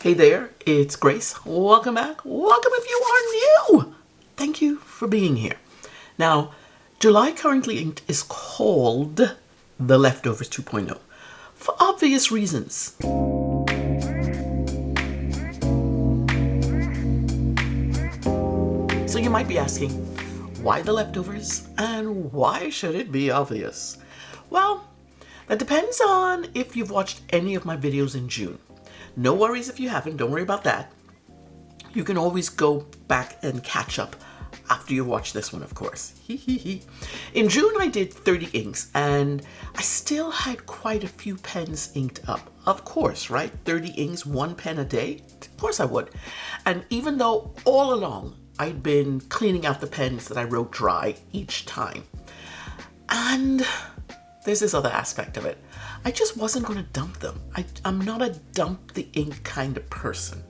Hey there, it's Grace. Welcome back. Welcome if you are new. Thank you for being here. Now, July currently inked is called The Leftovers 2.0 for obvious reasons. So you might be asking, why The Leftovers and why should it be obvious? Well, that depends on if you've watched any of my videos in June. No worries if you haven't, don't worry about that. You can always go back and catch up after you watch this one, of course. In June, I did 30 inks, and I still had quite a few pens inked up. Of course, right? 30 inks, 1 pen a day? Of course I would. And even though all along I'd been cleaning out the pens that I wrote dry each time. And there's this other aspect of it. I just wasn't going to dump them. I'm not a dump the ink kind of person.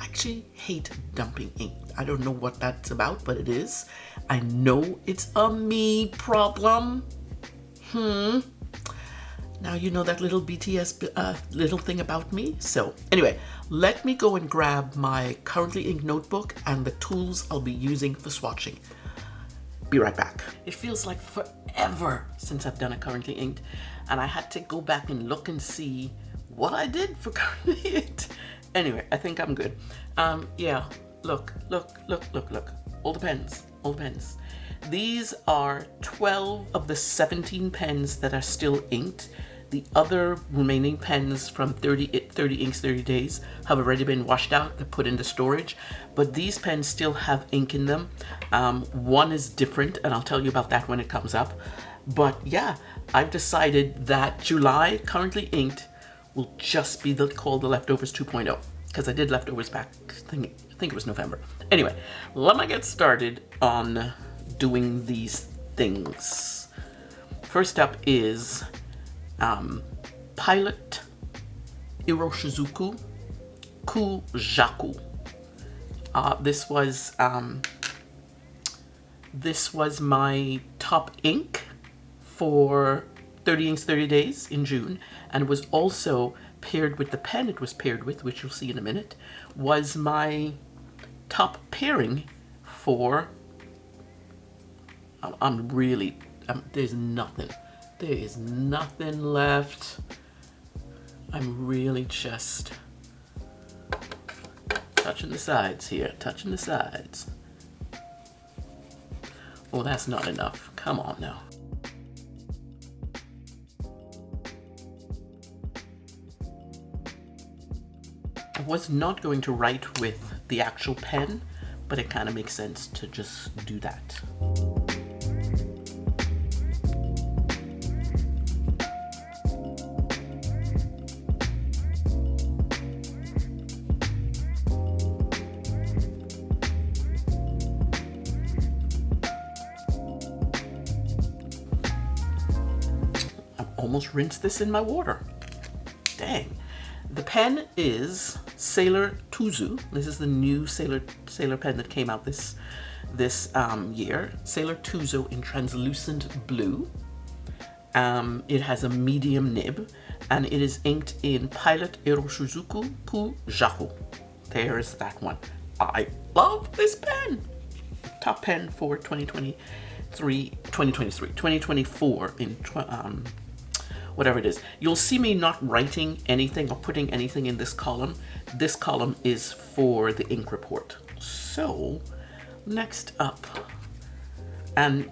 I actually hate dumping ink. I don't know what that's about, but it is. I know it's a me problem. Now you know that little BTS little thing about me. So anyway, let me go and grab my currently inked notebook and the tools I'll be using for swatching. Be right back. It feels like forever since I've done a currently inked, and I had to go back and look and see what I did for currently inked. Anyway, I think I'm good. Yeah, look. All the pens. These are 12 of the 17 pens that are still inked. The other remaining pens from 30 inks, 30 days have already been washed out and put into storage, but these pens still have ink in them. One is different, and I'll tell you about that when it comes up. But yeah, I've decided that July currently inked will just be called the Leftovers 2.0, because I did Leftovers back, I think it was November. Anyway, let me get started on doing these things. First up is Pilot Iroshizuku Ku-Jaku. This was my top ink for 30 inks 30 days in June, and was also paired with the pen it was paired with, which you'll see in a minute, was my top pairing for there's nothing left. I'm really just touching the sides here, touching the sides. Oh, that's not enough. Come on now. I was not going to write with the actual pen, but it kind of makes sense to just do that. Almost rinsed this in my water. Dang. The pen is Sailor Tuzu. This is the new Sailor pen that came out this year. Sailor Tuzu in translucent blue. It has a medium nib, and it is inked in Pilot Iroshizuku Ku-Jaku. There's that one. I love this pen. Top pen for 2024 in whatever it is. You'll see me not writing anything or putting anything in this column. This column is for the ink report. So next up, and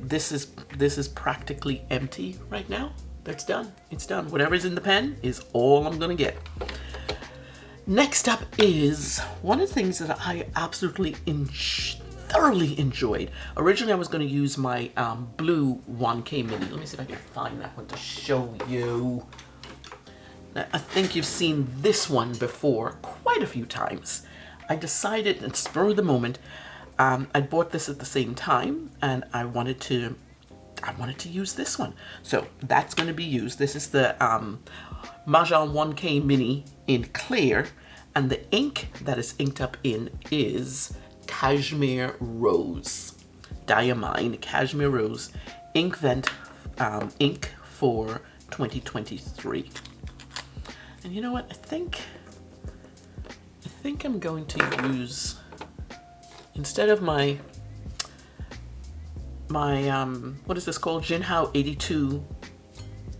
this is practically empty right now. That's done. It's done. Whatever's in the pen is all I'm gonna get. Next up is one of the things that I absolutely thoroughly enjoyed. Originally, I was going to use my blue Wancai mini. Let me see if I can find that one to show you. Now, I think you've seen this one before quite a few times. I decided, and spur of the moment, I bought this at the same time, and I wanted to use this one. So that's going to be used. This is the MAJOHN Wancai mini in clear, and the ink that is inked up in is Cashmere Rose, DIAMINE Cashmere Rose ink vent ink for 2023. And you know what? I think think I'm going to use, instead of my what is this called? JINHAO 82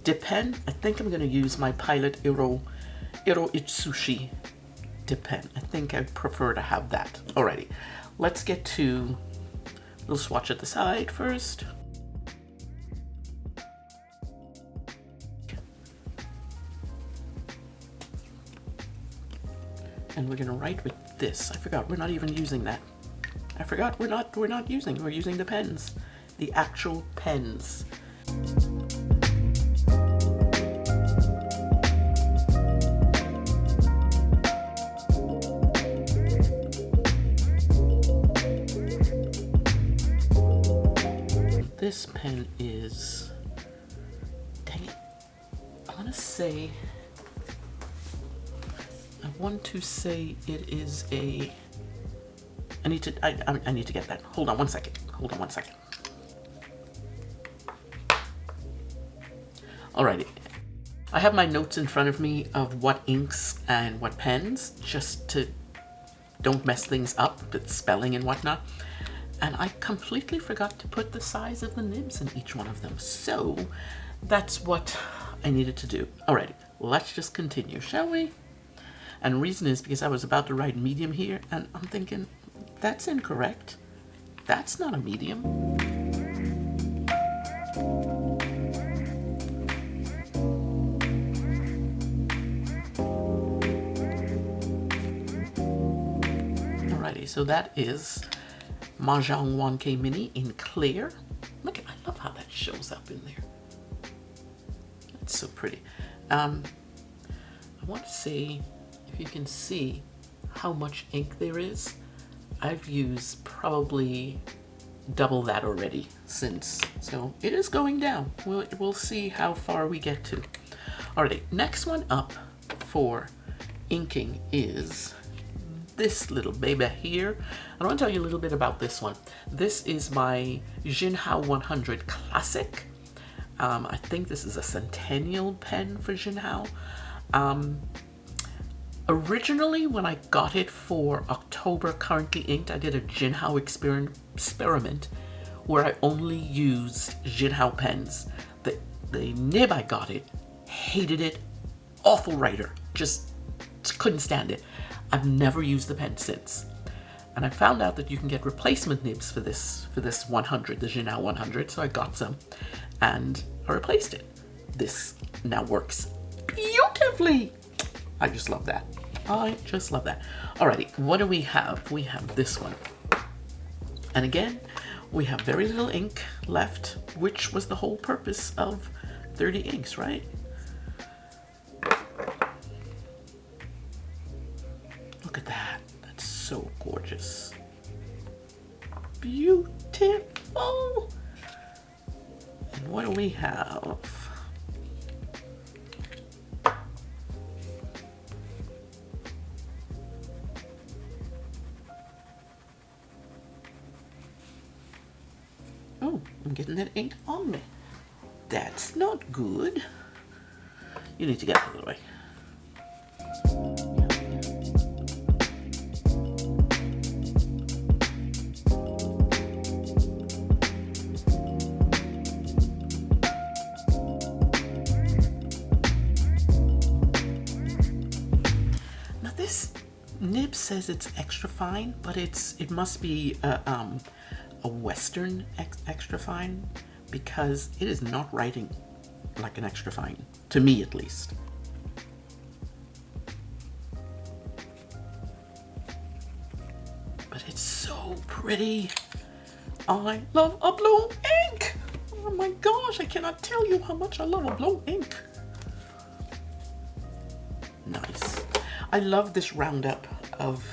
dip pen. I think I'm going to use my Pilot Itsushi dip pen. I think I'd prefer to have that. Alrighty, let's get to a little swatch at the side first. And we're gonna write with this. I forgot we're not even using that. I forgot we're using the pens. The actual pens. This pen is, dang it, I want to say it is a, I need to get that. Hold on one second. Alrighty, I have my notes in front of me of what inks and what pens, just to don't mess things up with spelling and whatnot. And I completely forgot to put the size of the nibs in each one of them. So that's what I needed to do. Alrighty, let's just continue, shall we? And the reason is because I was about to write medium here, and I'm thinking, that's incorrect. That's not a medium. Alrighty, so that is MAJOHN Wancai Mini in clear. Look at, I love how that shows up in there. That's so pretty. I want to say, if you can see how much ink there is, I've used probably double that already since. So it is going down. We'll see how far we get to. Alright, next one up for inking is this little baby here. I want to tell you a little bit about this one. This is my JINHAO 100 Classic. I think this is a centennial pen for JINHAO. Originally, when I got it for October Currently Inked, I did a JINHAO experiment where I only used JINHAO pens. The nib I got it, hated it, awful writer, just couldn't stand it. I've never used the pen since. And I found out that you can get replacement nibs for this 100, the JINHAO 100, so I got some and I replaced it. This now works beautifully. I just love that. I just love that. Alrighty, what do we have? We have this one. And again, we have very little ink left, which was the whole purpose of 30 inks, right? Look at that. That's so gorgeous. Beautiful. And what do we have? Oh, I'm getting that ink on me. That's not good. You need to get out of the way. Now this nib says it's extra fine, but it must be a Western extra fine, because it is not writing like an extra fine, to me at least. But it's so pretty. I love a blue ink. Oh my gosh, I cannot tell you how much I love a blue ink. Nice. I love this roundup of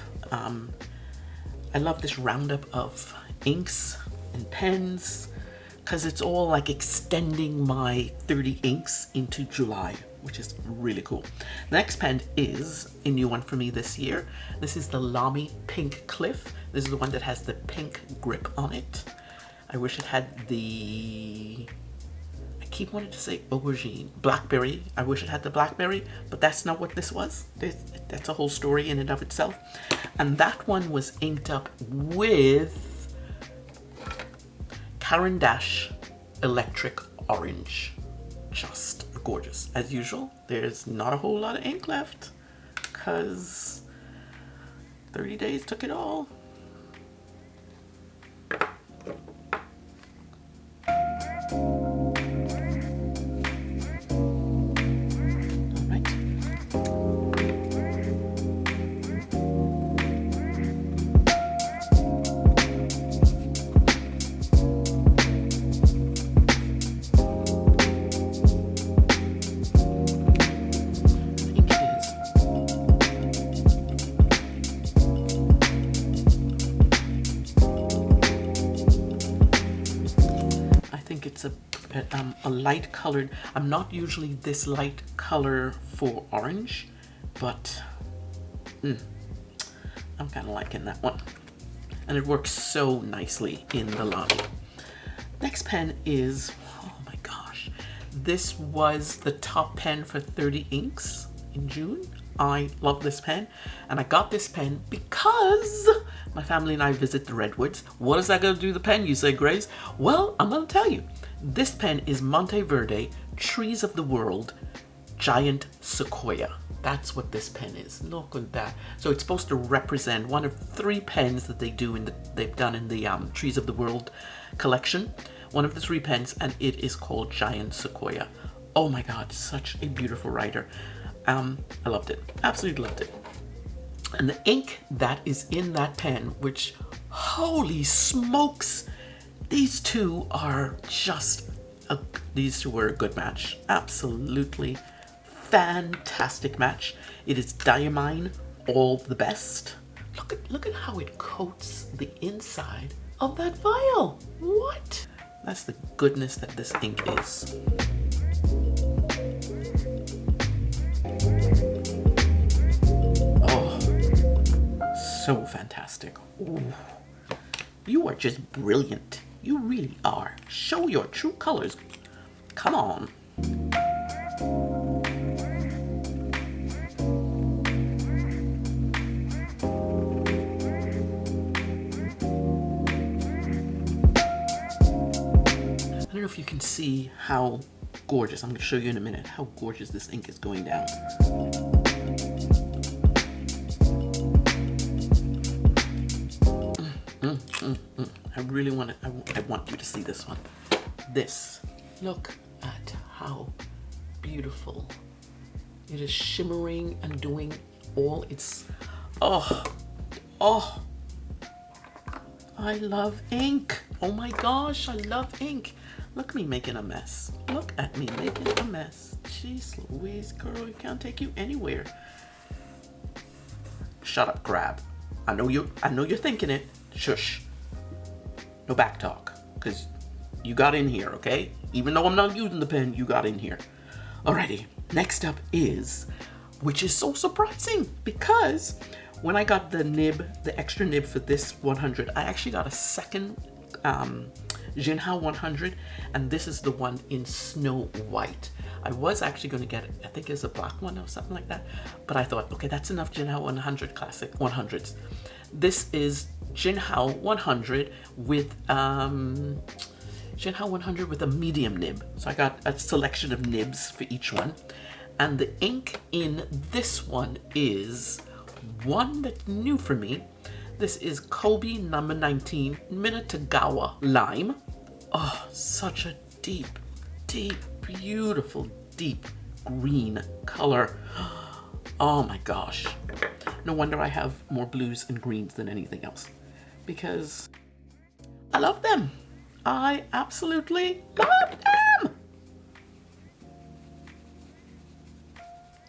inks and pens, because it's all like extending my 30 inks into July, which is really cool. The next pen is a new one for me this year. This is the LAMY Pink Cliff. This is the one that has the pink grip on it. I wish it had the, I keep wanting to say aubergine. Blackberry. I wish it had the blackberry, but that's not what this was. That's a whole story in and of itself. And that one was inked up with CARAN Electric Orange. Just gorgeous. As usual, there's not a whole lot of ink left because 30 days took it all. A light colored. I'm not usually this light color for orange, but I'm kind of liking that one, and it works so nicely in the LAMY. Next pen is, oh my gosh, this was the top pen for 30 inks in June. I love this pen, and I got this pen because my family and I visit the Redwoods. What is that going to do with the pen, you say, Grace? Well, I'm going to tell you. This pen is Monteverde Trees of the World Giant Sequoia. That's what this pen is. Look at that. So it's supposed to represent one of 3 pens that they've done in the Trees of the World collection. One of the 3 pens, and it is called Giant Sequoia. Oh my God, such a beautiful writer. I loved it. Absolutely loved it. And the ink that is in that pen, which, holy smokes, these two are just, these two were a good match. Absolutely fantastic match. It is DIAMINE, all the best. Look at how it coats the inside of that vial. What? That's the goodness that this ink is. Oh, so fantastic. Ooh. You are just brilliant. You really are. Show your true colors. Come on. I don't know if you can see how gorgeous, I'm going to show you in a minute, how gorgeous this ink is going down. I really want to, I want you to see this one. This, look at how beautiful. It is shimmering and doing all its, oh, I love ink. Oh my gosh, I love ink. Look at me making a mess. Look at me making a mess. Jeez Louise, girl, you can't take you anywhere. Shut up, Crab. I know you're thinking it. Shush. No back talk, because you got in here, okay? Even though I'm not using the pen, you got in here. Alrighty, next up is, which is so surprising, because when I got the nib, the extra nib for this 100, I actually got a second JINHAO 100, and this is the one in Snow White. I was actually going to get, I think it's a black one or something like that, but I thought, okay, that's enough JINHAO 100 classic 100s. This is JINHAO 100 with JINHAO 100 with a medium nib. So I got a selection of nibs for each one, and the ink in this one is one that's new for me. This is Kobe number 19 Minatogawa Lime. Oh, such a deep, beautiful, deep green color. Oh my gosh. No wonder I have more blues and greens than anything else, because I love them. I absolutely love them.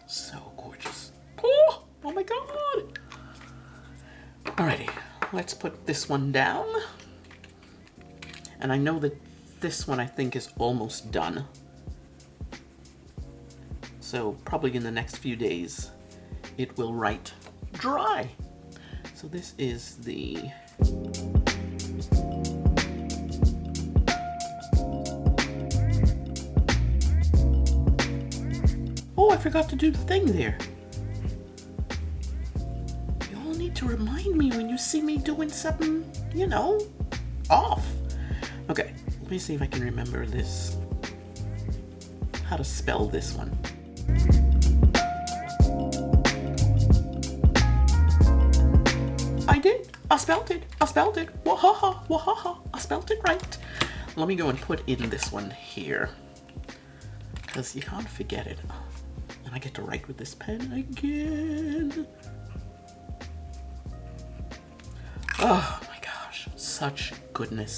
So gorgeous. Oh my God. Alrighty, let's put this one down. And I know that this one I think is almost done. So probably in the next few days, it will write dry. So this is the I forgot to do the thing there. You all need to remind me when you see me doing something, you know, off. Okay, let me see if I can remember this. How to spell this one. I did. I spelled it. I spelled it. Wahaha, wahaha. I spelled it right. Let me go and put in this one here, because you can't forget it. And I get to write with this pen again. Oh my gosh, such goodness.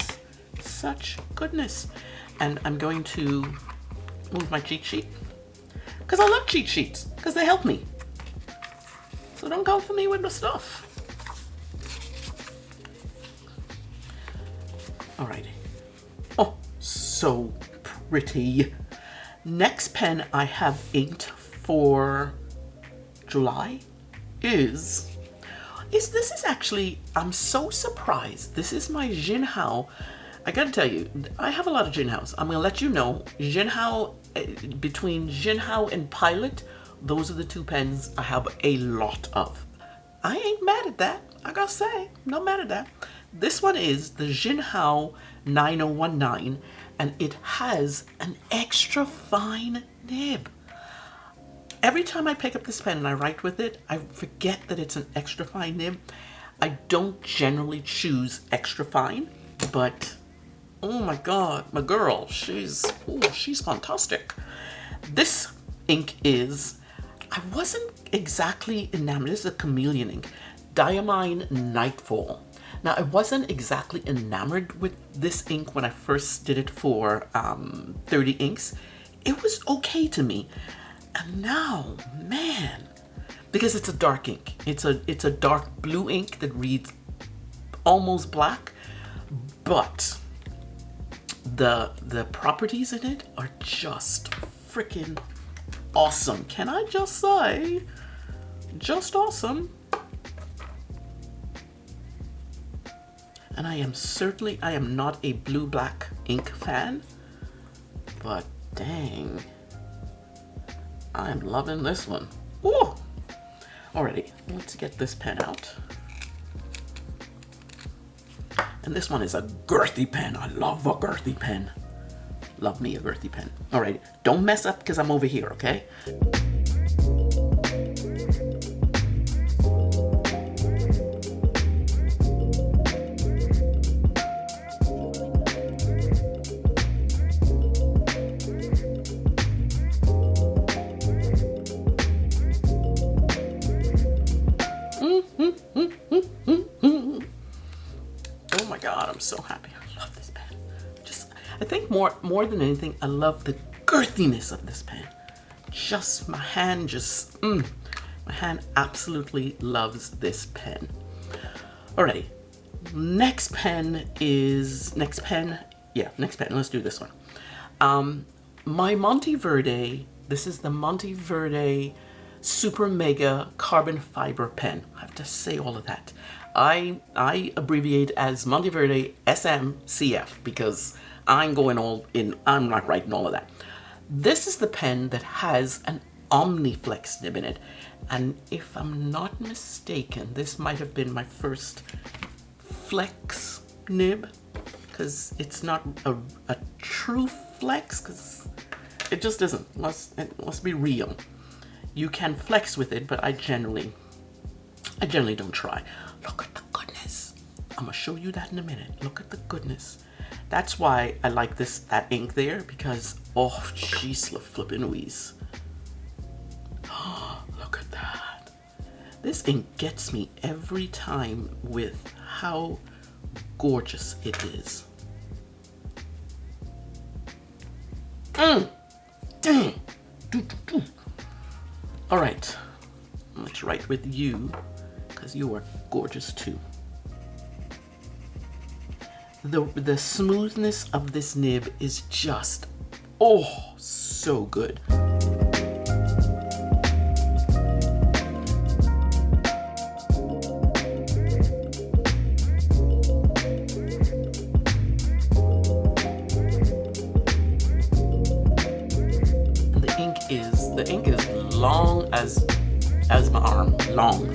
Such goodness. And I'm going to move my cheat sheet, because I love cheat sheets, because they help me. So don't come for me with the stuff. Alrighty. Oh, so pretty. Next pen I have inked for July is this is actually, I'm so surprised. This is my JINHAO. I gotta tell you, I have a lot of JINHAOs. I'm gonna let you know, JINHAO, between JINHAO and Pilot, those are the two pens I have a lot of. I ain't mad at that. I gotta say, not mad at that. This one is the JINHAO 9019, and it has an extra fine nib. Every time I pick up this pen and I write with it, I forget that it's an extra fine nib. I don't generally choose extra fine, but oh my god, my girl, she's fantastic. This ink is, I wasn't exactly enamored. This is a chameleon ink, DIAMINE Nightfall. Now, I wasn't exactly enamored with this ink when I first did it for 30 inks. It was okay to me. And now, man, because it's a dark ink. It's a dark blue ink that reads almost black, but the properties in it are just freaking awesome. Can I just say, just awesome. And I am not a blue-black ink fan, but dang, I am loving this one. Ooh! Alrighty, let's get this pen out. And this one is a girthy pen. I love a girthy pen. Love me a girthy pen. Alrighty, don't mess up because I'm over here, okay? Oh my god, I'm so happy. I love this pen. I think more than anything, I love the girthiness of this pen. My hand absolutely loves this pen. Alrighty, next pen. Let's do this one. My Monteverde. This is the Monteverde Super Mega Carbon Fiber pen. I have to say all of that. I abbreviate as Monteverde SMCF because I'm going all in. I'm not writing all of that. This is the pen that has an Omniflex nib in it, and if I'm not mistaken, this might have been my first flex nib, because it's not a true flex, because it just isn't. Let's be real. You can flex with it, but I generally don't try. Look at the goodness. I'm gonna show you that in a minute. Look at the goodness. That's why I like that ink there, because oh jeez, flippin' Louise. Look at that. This ink gets me every time with how gorgeous it is. Dang. All right, let's write with you, because you are gorgeous too. The smoothness of this nib is just, oh, so good. The ink is long.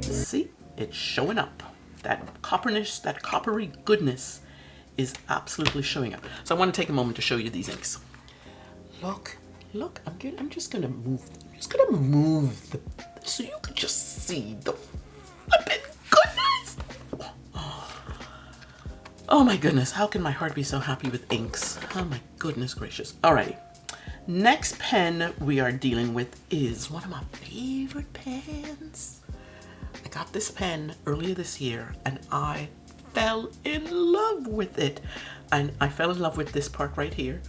See, it's showing up. That copperness, that coppery goodness is absolutely showing up. So I want to take a moment to show you these inks. Look, I'm just gonna move the, so you could just see the flippin' goodness. Oh my goodness, how can my heart be so happy with inks? Oh my goodness gracious. Alrighty, next pen we are dealing with is one of my favorite pens. I got this pen earlier this year and I fell in love with it. And I fell in love with this part right here.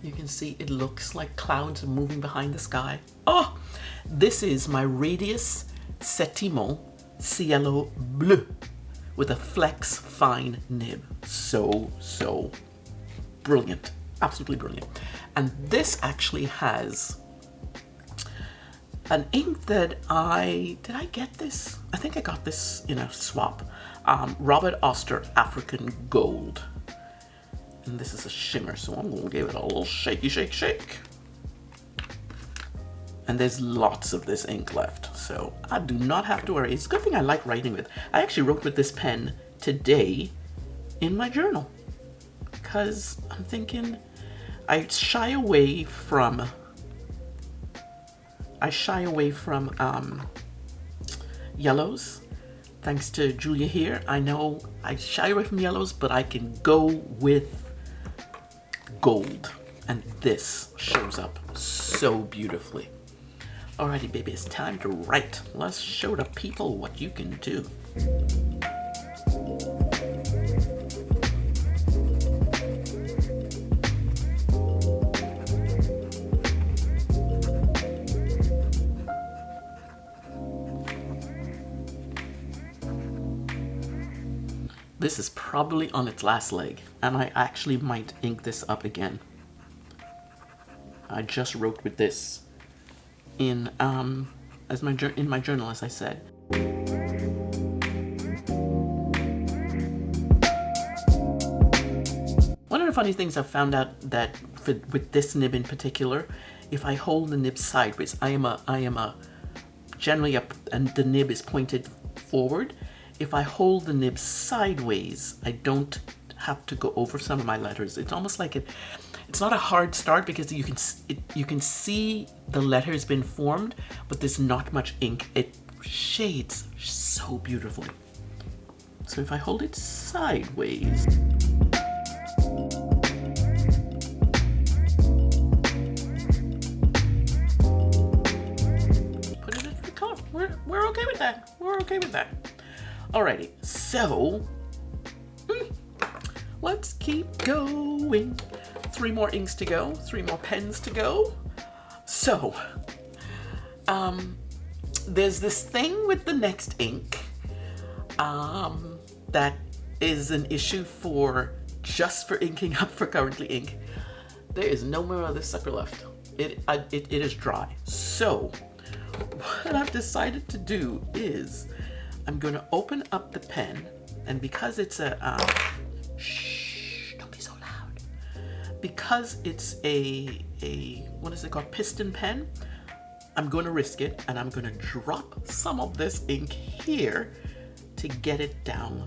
You can see it looks like clouds moving behind the sky. Oh, this is my Radius Settimo Cielo Bleu with a flex fine nib. So brilliant, absolutely brilliant. And this actually has an ink that did I get this? I think I got this in a swap. Robert Oster African Gold. And this is a shimmer, so I'm gonna give it a little shaky shake. And there's lots of this ink left, so I do not have to worry. It's a good thing I like writing with. I actually wrote with this pen today in my journal because I'm thinking I shy away from yellows. Thanks to Julia here, I know I shy away from yellows, but I can go with gold, and this shows up so beautifully. Alrighty, baby, it's time to write. Let's show the people what you can do. This is probably on its last leg, and I actually might ink this up again. I just wrote with this in my journal, as I said. One of the funny things I've found out that with this nib in particular, if I hold the nib sideways, and the nib is pointed forward. If I hold the nib sideways, I don't have to go over some of my letters. It's almost like it's not a hard start because you can see the letters been formed, but there's not much ink. It shades so beautifully. So if I hold it sideways, put it in the color. We're okay with that. We're okay with that. Alrighty, so let's keep going. 3 more inks to go, 3 more pens to go. So, there's this thing with the next ink that is an issue just for inking up for Currently Ink. There is no more of this sucker left. It is dry. So, what I've decided to do is I'm going to open up the pen, and because it's a shh, don't be so loud. Because it's a what is it called, piston pen, I'm going to risk it, and I'm going to drop some of this ink here to get it down.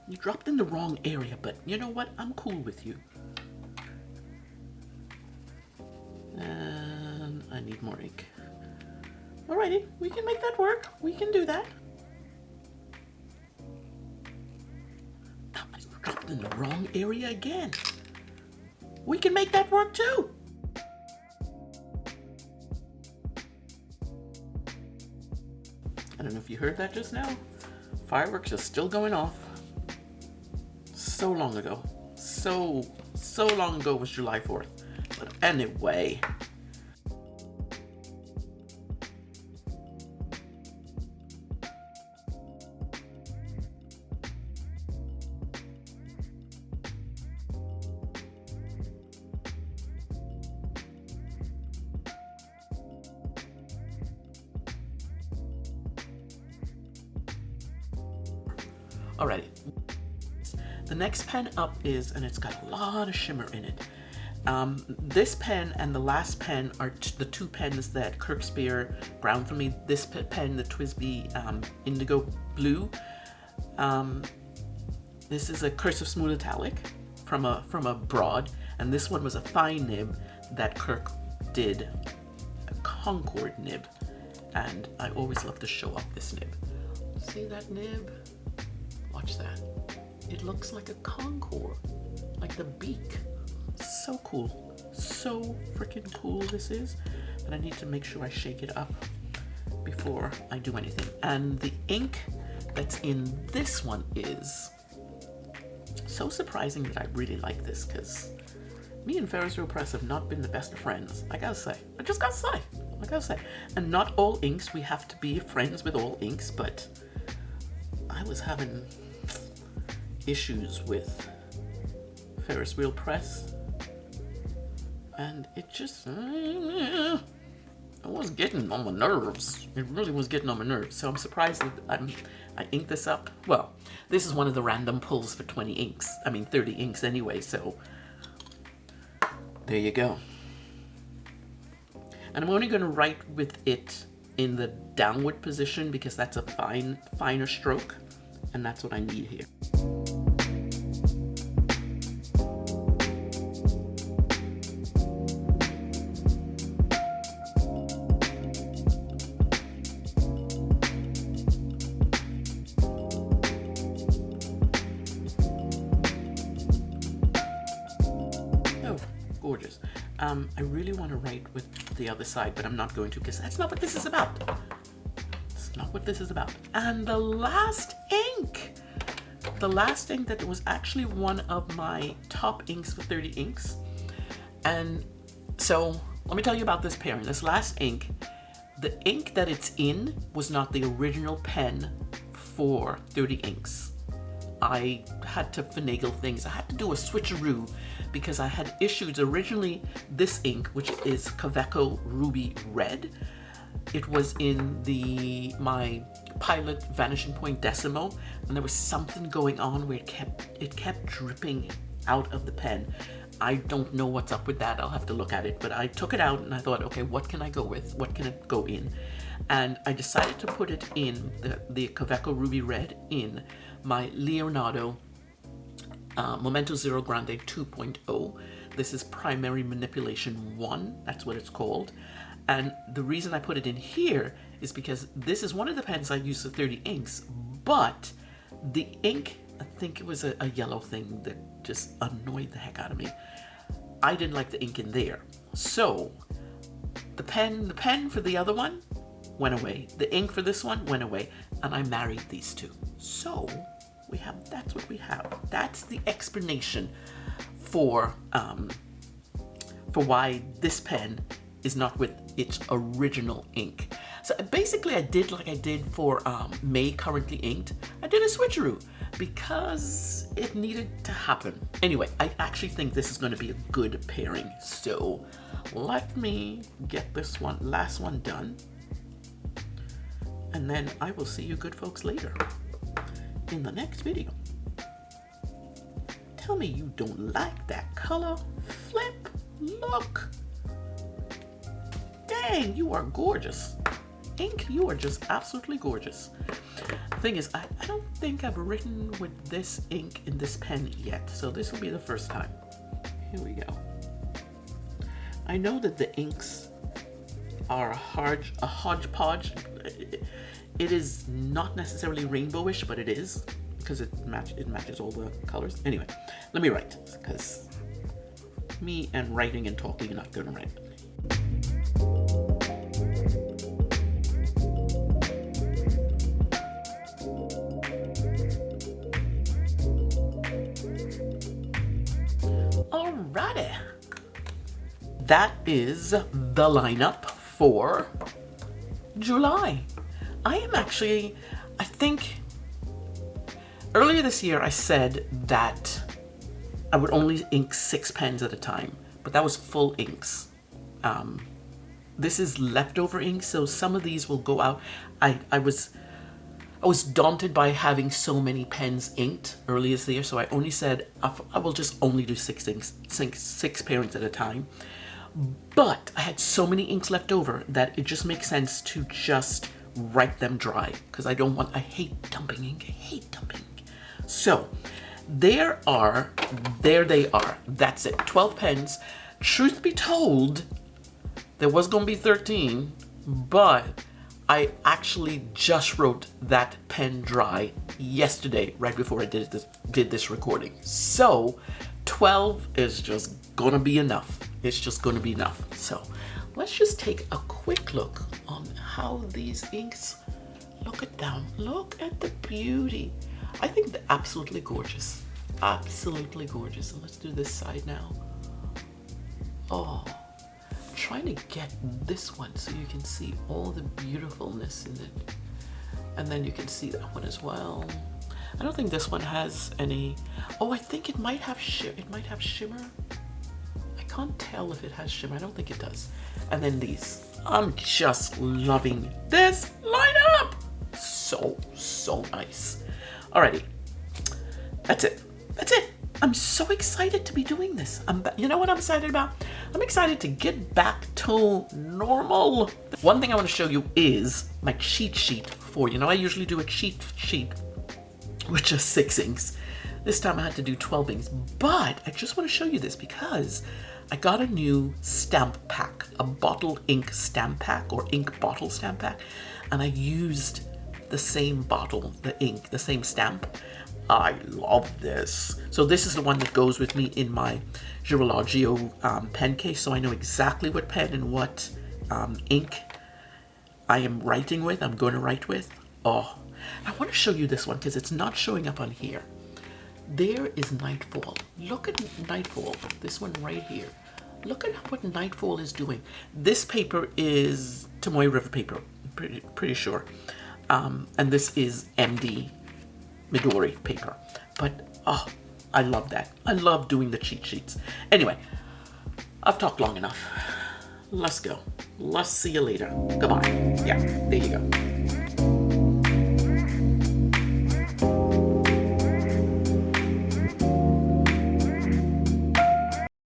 You dropped in the wrong area, but you know what? I'm cool with you. And I need more ink. Alrighty, we can make that work. We can do that. I dropped in the wrong area again. We can make that work too. I don't know if you heard that just now. Fireworks are still going off. So long ago. So long ago was July 4th. But anyway. Alrighty. The next pen up is, and it's got a lot of shimmer in it. This pen and the last pen are the two pens that Kirk Spear ground for me. This pen, the TWSBI Indigo Blue. This is a Cursive Smooth Italic from a broad, and this one was a fine nib that Kirk did a Concord nib, and I always love to show off this nib. See that nib? Watch that. It looks like a Concord, like the beak. So cool. So freaking cool this is. But I need to make sure I shake it up before I do anything. And the ink that's in this one is so surprising that I really like this, because me and Ferris Wheel Press have not been the best of friends. I gotta say. I just gotta say. I gotta say. And not all inks, we have to be friends with all inks, but I was having issues with Ferris Wheel Press, and it just it was getting on my nerves. It really was getting on my nerves. So I'm surprised that I inked this up. Well, this is one of the random pulls for 20 inks. I mean 30 inks anyway, so there you go. And I'm only going to write with it in the downward position because that's a finer stroke, and that's what I need here. Gorgeous. I really want to write with the other side, but I'm not going to because that's not what this is about. It's not what this is about. And the last ink that was actually one of my top inks for 30 inks. And so let me tell you about this pairing. This last ink, the ink that it's in was not the original pen for 30 inks. I had to finagle things. I had to do a switcheroo because I had issues. Originally, this ink, which is KAWECO Ruby Red, it was in my Pilot Vanishing Point Decimo, and there was something going on where it kept dripping out of the pen. I don't know what's up with that. I'll have to look at it, but I took it out and I thought, okay, what can I go with? What can it go in? And I decided to put it in the KAWECO Ruby Red in my Leonardo Momento Zero Grande 2.0. This is Primary Manipulation 1, that's what it's called. And the reason I put it in here is because this is one of the pens I use for 30 inks, but the ink, I think it was a yellow thing that just annoyed the heck out of me. I didn't like the ink in there. So the pen for the other one went away. The ink for this one went away, and I married these two. So that's what we have. That's the explanation for why this pen is not with its original ink. So basically I did like I did for May Currently Inked. I did a switcheroo because it needed to happen. Anyway, I actually think this is going to be a good pairing. So let me get this last one done. And then I will see you good folks later in the next video. Tell me you don't like that color. Flip, look. Dang, you are gorgeous. Ink, you are just absolutely gorgeous. The thing is, I don't think I've written with this ink in this pen yet, so this will be the first time. Here we go. I know that the inks are a hodgepodge. It is not necessarily rainbowish, but it is, because it matches all the colors. Anyway, let me write, because me and writing and talking are not gonna write. Alrighty. That is the lineup for July. I think earlier this year I said that I would only ink 6 pens at a time, but that was full inks. This is leftover ink, so some of these will go out. I I was daunted by having so many pens inked earlier this year, so I only said I will just only do six pairings at a time. But I had so many inks left over that it just makes sense to just write them dry, because I hate dumping ink. I hate dumping ink. So there they are. That's it. 12 pens. Truth be told, there was gonna be 13, but I actually just wrote that pen dry yesterday, right before I did this recording. So 12 is just gonna be enough. It's just gonna be enough. So let's just take a quick look on how these inks look at them. Look at the beauty. I think they're absolutely gorgeous. Absolutely gorgeous. And let's do this side now. Oh, I'm trying to get this one so you can see all the beautifulness in it. And then you can see that one as well. I don't think this one has any. Oh, I think it might have shimmer. I can't tell if it has shimmer. I don't think it does. And then these. I'm just loving this lineup. So nice. Alrighty. That's it. That's it. I'm so excited to be doing this. You know what I'm excited about? I'm excited to get back to normal. One thing I want to show you is my cheat sheet for, I usually do a cheat sheet with just 6 inks. This time I had to do 12 inks, but I just want to show you this because I got a new stamp pack, a bottle ink stamp pack or ink bottle stamp pack, and I used the same bottle, the ink, the same stamp. I love this. So this is the one that goes with me in my Girolagio pen case, so I know exactly what pen and what ink I am writing with, I'm going to write with. Oh, I want to show you this one because it's not showing up on here. There is Nightfall. Look at Nightfall, this one right here. Look at what Nightfall is doing. This paper is Tomoe River paper, pretty sure. And this is MD Midori paper. But, oh, I love that. I love doing the cheat sheets. Anyway, I've talked long enough. Let's go. Let's see you later. Goodbye. Yeah, there you go.